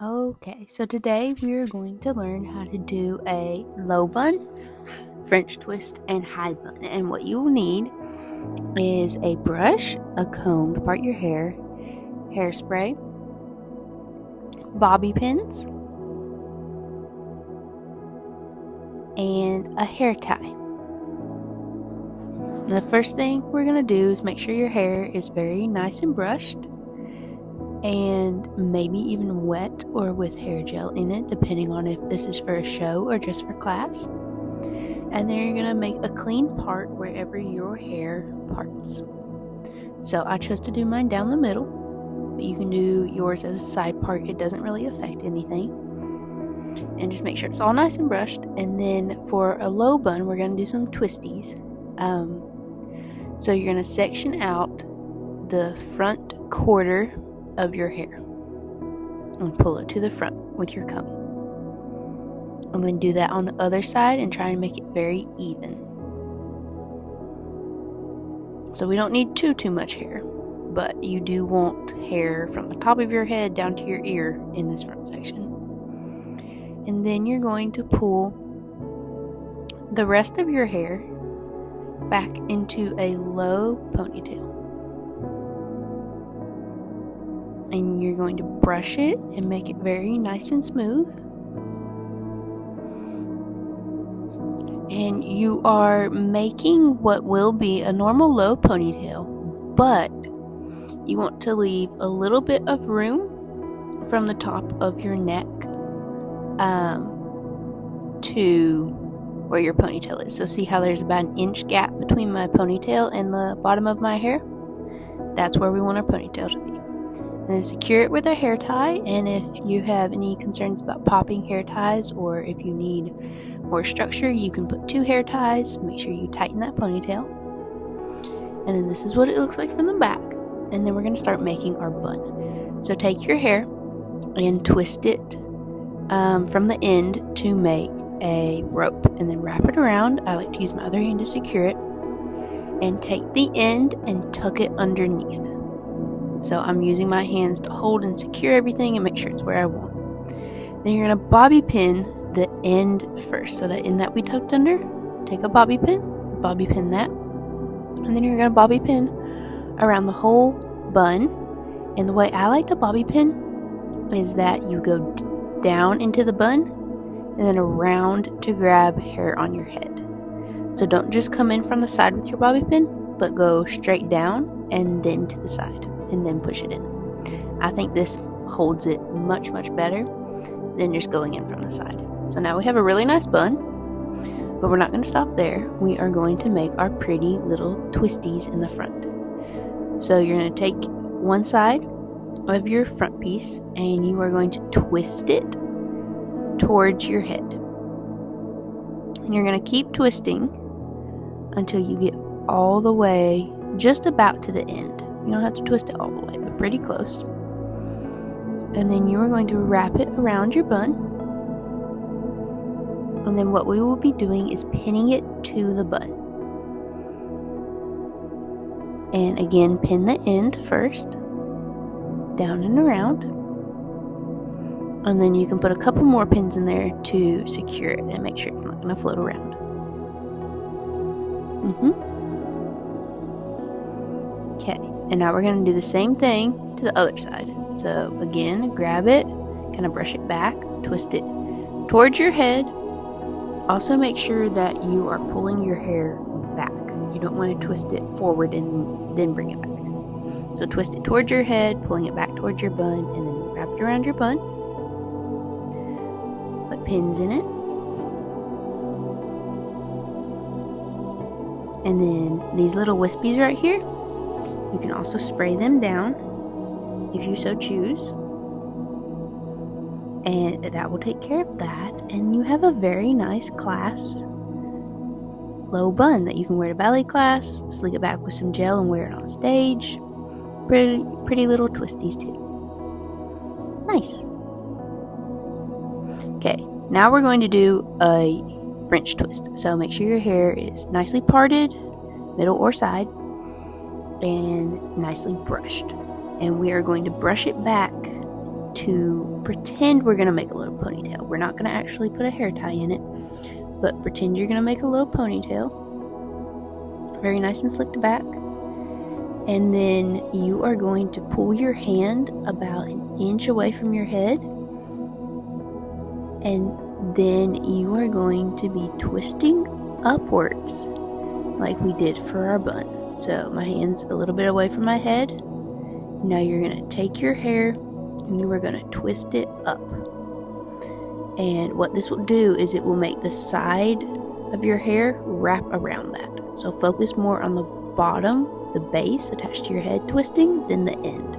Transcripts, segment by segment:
Okay, so today we are going to learn how to do a low bun, French twist, and high bun. And what you will need is a brush, a comb to part your hair, hairspray, bobby pins, and a hair tie. The first thing we're going to do is make sure your hair is very nice and brushed, and maybe even wet or with hair gel in it, depending on if this is for a show or just for class. And then you're going to make a clean part wherever your hair parts. So I chose to do mine down the middle, but you can do yours as a side part. It doesn't really affect anything. And just make sure it's all nice and brushed. And then for a low bun, we're going to do some twisties. So you're going to section out the front quarter of your hair and pull it to the front with your comb. I'm going to do that on the other side and try and make it very even. So we don't need too much hair, but you do want hair from the top of your head down to your ear in this front section. And then you're going to pull the rest of your hair back into a low ponytail. And you're going to brush it and make it very nice and smooth. And you are making what will be a normal low ponytail, but you want to leave a little bit of room from the top of your neck to where your ponytail is. So see how there's about an inch gap between my ponytail and the bottom of my hair? That's where we want our ponytail to be. And then secure it with a hair tie, and if you have any concerns about popping hair ties or if you need more structure, you can put 2 hair ties. Make sure you tighten that ponytail. And then this is what it looks like from the back. And then we're going to start making our bun. So take your hair and twist it from the end to make a rope, and then wrap it around. I like to use my other hand to secure it, and take the end and tuck it underneath. So I'm using my hands to hold and secure everything and make sure it's where I want. Then you're going to bobby pin the end first. So the end that we tucked under, take a bobby pin that, and then you're going to bobby pin around the whole bun. And the way I like to bobby pin is that you go down into the bun and then around to grab hair on your head. So don't just come in from the side with your bobby pin, but go straight down and then to the side and then push it in. I think this holds it much better than just going in from the side. So now we have a really nice bun, but we're not going to stop there. We are going to make our pretty little twisties in the front. So you're going to take one side of your front piece and you are going to twist it towards your head. And you're going to keep twisting until you get all the way just about to the end. You don't have to twist it all the way, but pretty close. And then you are going to wrap it around your bun. And then what we will be doing is pinning it to the bun. And again, pin the end first, down and around. And then you can put a couple more pins in there to secure it and make sure it's not going to float around. Okay, and now we're going to do the same thing to the other side. So again, grab it, kind of brush it back, twist it towards your head. Also make sure that you are pulling your hair back. You don't want to twist it forward and then bring it back. So twist it towards your head, pulling it back towards your bun, and then wrap it around your bun. Put pins in it. And then these little wispies right here, you can also spray them down if you so choose. And that will take care of that. And you have a very nice class low bun that you can wear to ballet class, slick it back with some gel and wear it on stage. Pretty little twisties too. Nice. Okay, now we're going to do a French twist. So make sure your hair is nicely parted, middle or side, and nicely brushed. And we are going to brush it back to pretend we're going to make a little ponytail. We're not going to actually put a hair tie in it, but pretend you're going to make a little ponytail. Very nice and slicked back. And then you are going to pull your hand about an inch away from your head. And then you are going to be twisting upwards like we did for our bun. So my hand's a little bit away from my head. Now you're going to take your hair and you are going to twist it up. And what this will do is it will make the side of your hair wrap around that. So focus more on the bottom, the base attached to your head twisting, than the end.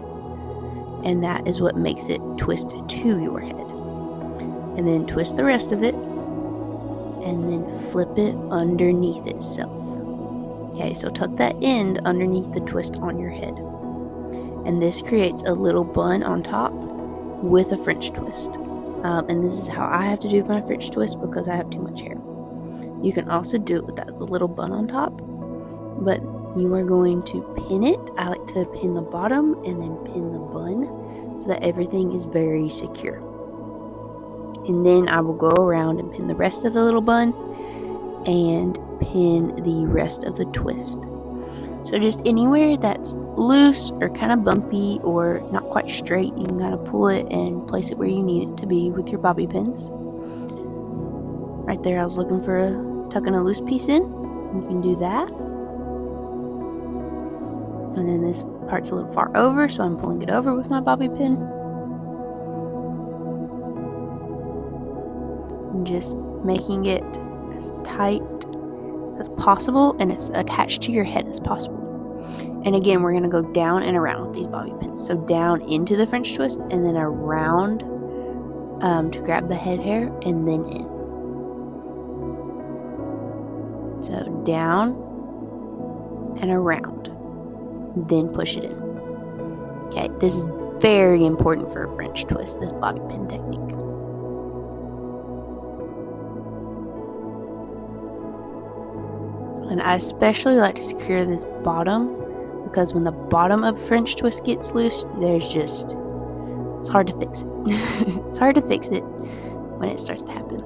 And that is what makes it twist to your head. And then twist the rest of it, and then flip it underneath itself. Okay, so tuck that end underneath the twist on your head. And this creates a little bun on top with a French twist. And this is how I have to do my French twist because I have too much hair. You can also do it without the little bun on top, but you are going to pin it. I like to pin the bottom and then pin the bun so that everything is very secure. And then I will go around and pin the rest of the little bun and pin the rest of the twist. So just anywhere that's loose or kind of bumpy or not quite straight, you can kind of pull it and place it where you need it to be with your bobby pins. Right there, I was looking for tucking a loose piece in. You can do that. And then this part's a little far over, so I'm pulling it over with my bobby pin. Just making it as tight as possible and as attached to your head as possible. And again, we're going to go down and around with these bobby pins. So down into the French twist and then around to grab the head hair and then in. So down and around, then push it in. Okay, this is very important for a French twist, this bobby pin technique. And I especially like to secure this bottom because when the bottom of French twist gets loose, it's hard to fix it. It's hard to fix it when it starts to happen.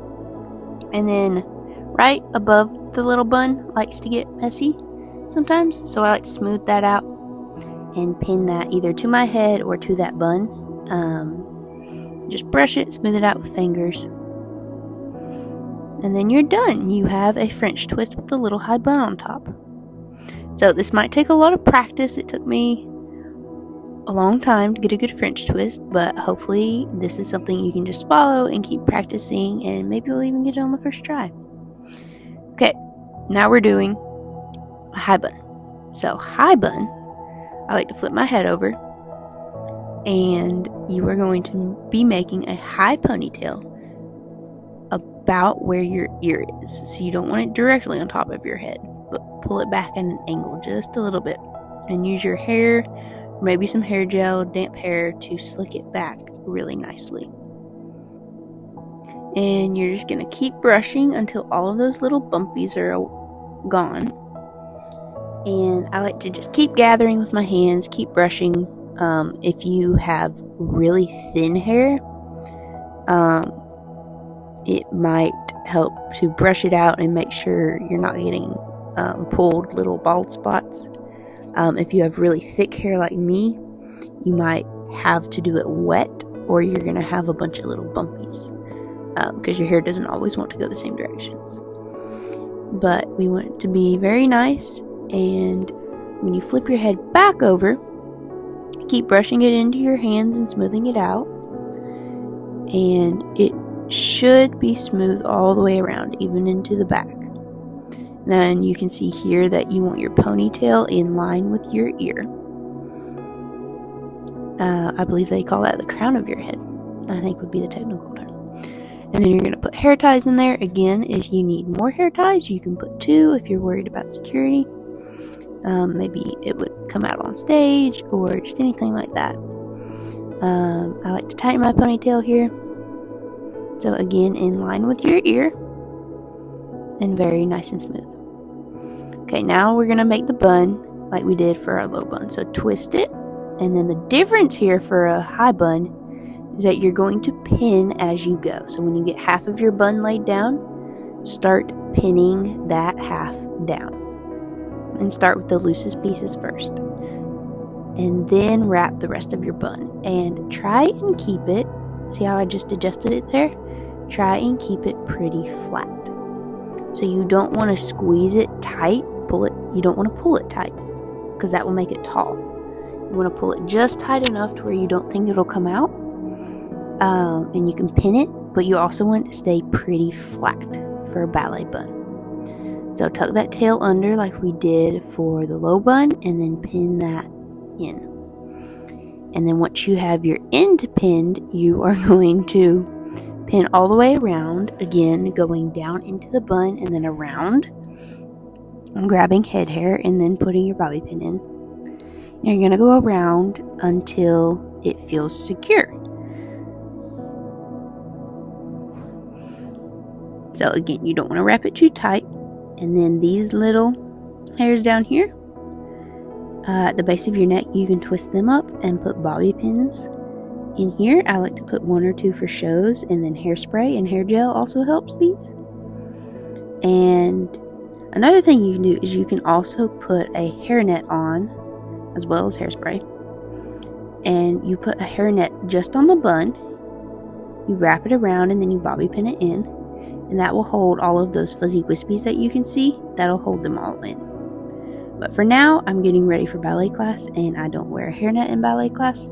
And then right above the little bun likes to get messy sometimes, so I like to smooth that out and pin that either to my head or to that bun. Just brush it, smooth it out with fingers. And then you're done. You have a French twist with the little high bun on top. So this might take a lot of practice. It took me a long time to get a good French twist, but hopefully this is something you can just follow and keep practicing, and maybe we'll even get it on the first try. Okay, now we're doing a high bun. So high bun, I like to flip my head over, and you are going to be making a high ponytail about where your ear is. So you don't want it directly on top of your head, but pull it back at an angle just a little bit, and use your hair, maybe some hair gel, damp hair, to slick it back really nicely. And you're just going to keep brushing until all of those little bumpies are gone. And I like to just keep gathering with my hands, keep brushing. If you have really thin hair, it might help to brush it out and make sure you're not getting pulled little bald spots. If you have really thick hair like me, you might have to do it wet, or you're going to have a bunch of little bumpies because your hair doesn't always want to go the same directions. But we want it to be very nice, and when you flip your head back over, keep brushing it into your hands and smoothing it out, and it should be smooth all the way around, even into the back. Now, and you can see here that you want your ponytail in line with your ear. I believe they call that the crown of your head, I think would be the technical term. And then you're going to put hair ties in there. Again, if you need more hair ties, you can put 2 if you're worried about security. Maybe it would come out on stage or just anything like that. I like to tighten my ponytail here. So again, in line with your ear and very nice and smooth. Okay, now we're going to make the bun like we did for our low bun. So twist it, and then the difference here for a high bun is that you're going to pin as you go. So when you get half of your bun laid down, start pinning that half down. And start with the loosest pieces first. And then wrap the rest of your bun. And try and keep it, see how I just adjusted it there? Try and keep it pretty flat. So you don't want to squeeze it tight, you don't want to pull it tight, because that will make it tall. You want to pull it just tight enough to where you don't think it'll come out. And you can pin it, but you also want it to stay pretty flat for a ballet bun. So tuck that tail under like we did for the low bun, and then pin that in. And then once you have your end pinned, you are going to pin all the way around, again going down into the bun and then around. I'm grabbing head hair and then putting your bobby pin in. And you're going to go around until it feels secure. So again, you don't want to wrap it too tight. And then these little hairs down here, at the base of your neck, you can twist them up and put bobby pins in here. I like to put 1 or 2 for shows, and then hairspray and hair gel also helps these. And another thing you can do is you can also put a hairnet on as well as hairspray. And you put a hairnet just on the bun, you wrap it around, and then you bobby pin it in. And that will hold all of those fuzzy wispies that you can see. That'll hold them all in. But for now, I'm getting ready for ballet class, and I don't wear a hairnet in ballet class.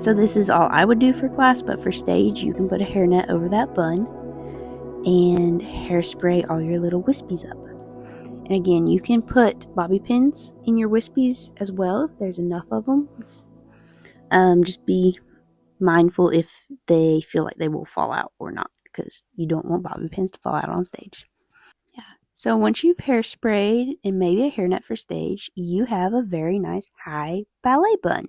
So this is all I would do for class, but for stage, you can put a hairnet over that bun and hairspray all your little wispies up. And again, you can put bobby pins in your wispies as well if there's enough of them. Just be mindful if they feel like they will fall out or not, because you don't want bobby pins to fall out on stage. Yeah. So once you've hairsprayed and maybe a hairnet for stage, you have a very nice high ballet bun.